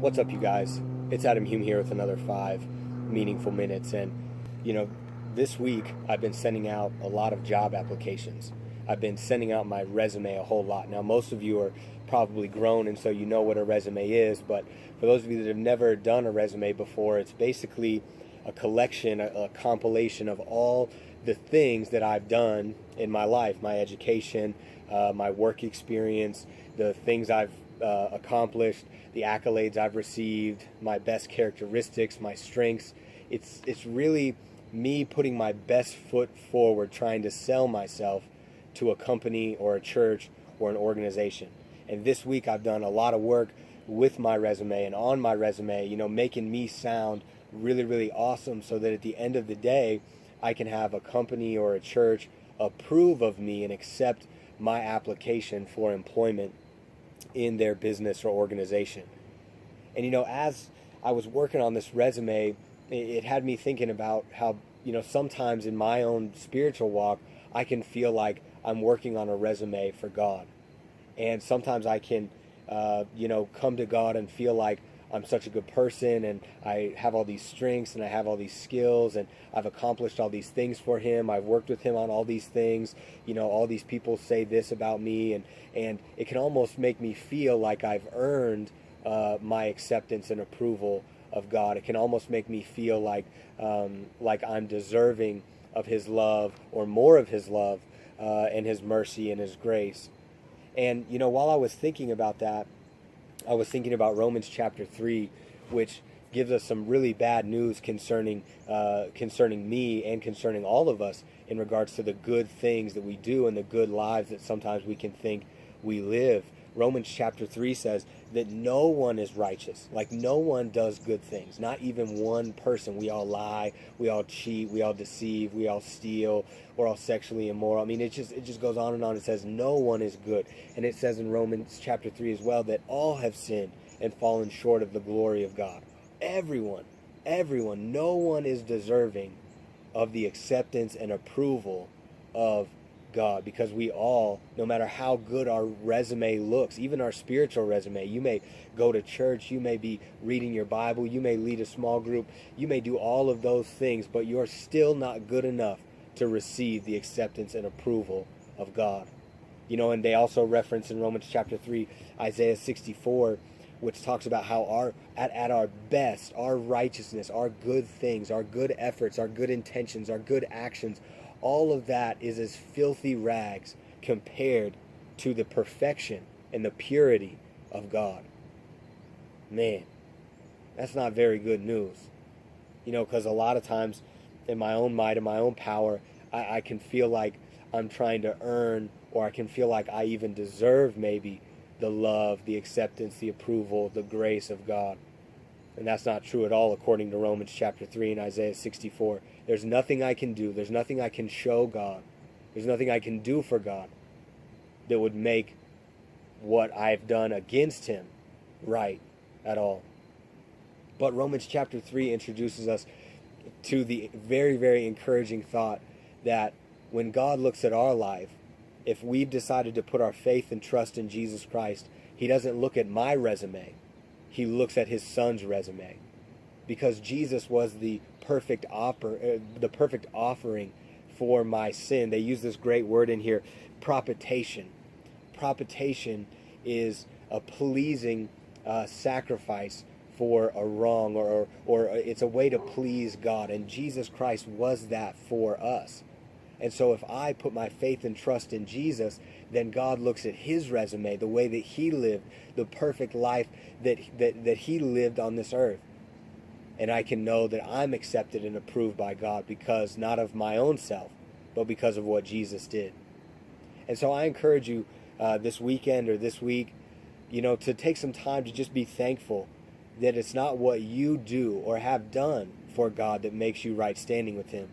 What's up, you guys? It's Adam Hume here with another 5 meaningful minutes. And, you know, this week I've been sending out a lot of job applications. I've been sending out my resume a whole lot. Now, most of you are probably grown, and so you know what a resume is. But for those of you that have never done a resume before, it's basically a collection, a compilation of all the things that I've done in my life, my education, my work experience, the things I've accomplished, the accolades I've received, my best characteristics, my strengths. It's really me putting my best foot forward, trying to sell myself to a company or a church or an organization. And this week I've done a lot of work with my resume and on my resume, making me sound really, really awesome so that at the end of the day, I can have a company or a church approve of me and accept my application for employment in their business or organization. And as I was working on this resume, it had me thinking about how sometimes in my own spiritual walk I can feel like I'm working on a resume for God. And sometimes I can come to God and feel like I'm such a good person and I have all these strengths and I have all these skills and I've accomplished all these things for him. I've worked with him on all these things. All these people say this about me, and it can almost make me feel like I've earned my acceptance and approval of God. It can almost make me feel like I'm deserving of his love or more of his love and his mercy and his grace. And while I was thinking about that, I was thinking about Romans chapter 3, which gives us some really bad news concerning me and concerning all of us in regards to the good things that we do and the good lives that sometimes we can think we live. Romans chapter 3 says that no one is righteous. Like, no one does good things. Not even one person. We all lie. We all cheat. We all deceive. We all steal. We're all sexually immoral. I mean, it just goes on and on. It says no one is good. And it says in Romans chapter 3 as well that all have sinned and fallen short of the glory of God. Everyone. No one is deserving of the acceptance and approval of God, because we all, no matter how good our resume looks, even our spiritual resume, you may go to church, you may be reading your Bible, you may lead a small group, you may do all of those things, but you're still not good enough to receive the acceptance and approval of God. And they also reference in Romans chapter 3, Isaiah 64, which talks about how at our best, our righteousness, our good things, our good efforts, our good intentions, our good actions, all of that is as filthy rags compared to the perfection and the purity of God. Man, that's not very good news. Because a lot of times in my own might and my own power, I can feel like I'm trying to earn, or I can feel like I even deserve maybe the love, the acceptance, the approval, the grace of God. And that's not true at all according to Romans chapter 3 and Isaiah 64. There's nothing I can do. There's nothing I can show God. There's nothing I can do for God that would make what I've done against him right at all. But Romans chapter 3 introduces us to the very, very encouraging thought that when God looks at our life, if we've decided to put our faith and trust in Jesus Christ, he doesn't look at my resume. He looks at his son's resume, because Jesus was the perfect offering for my sin. They use this great word in here, propitiation. Propitiation is a pleasing sacrifice for a wrong, or it's a way to please God, and Jesus Christ was that for us. And so if I put my faith and trust in Jesus, then God looks at his resume, the way that he lived, the perfect life that he lived on this earth. And I can know that I'm accepted and approved by God, because not of my own self, but because of what Jesus did. And so I encourage you this weekend or this week, to take some time to just be thankful that it's not what you do or have done for God that makes you right standing with him,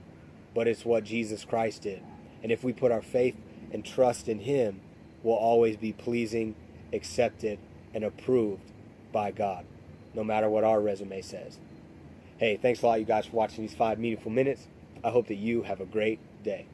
but it's what Jesus Christ did. And if we put our faith and trust in him, we'll always be pleasing, accepted, and approved by God, no matter what our resume says. Hey, thanks a lot, you guys, for watching these 5 meaningful minutes. I hope that you have a great day.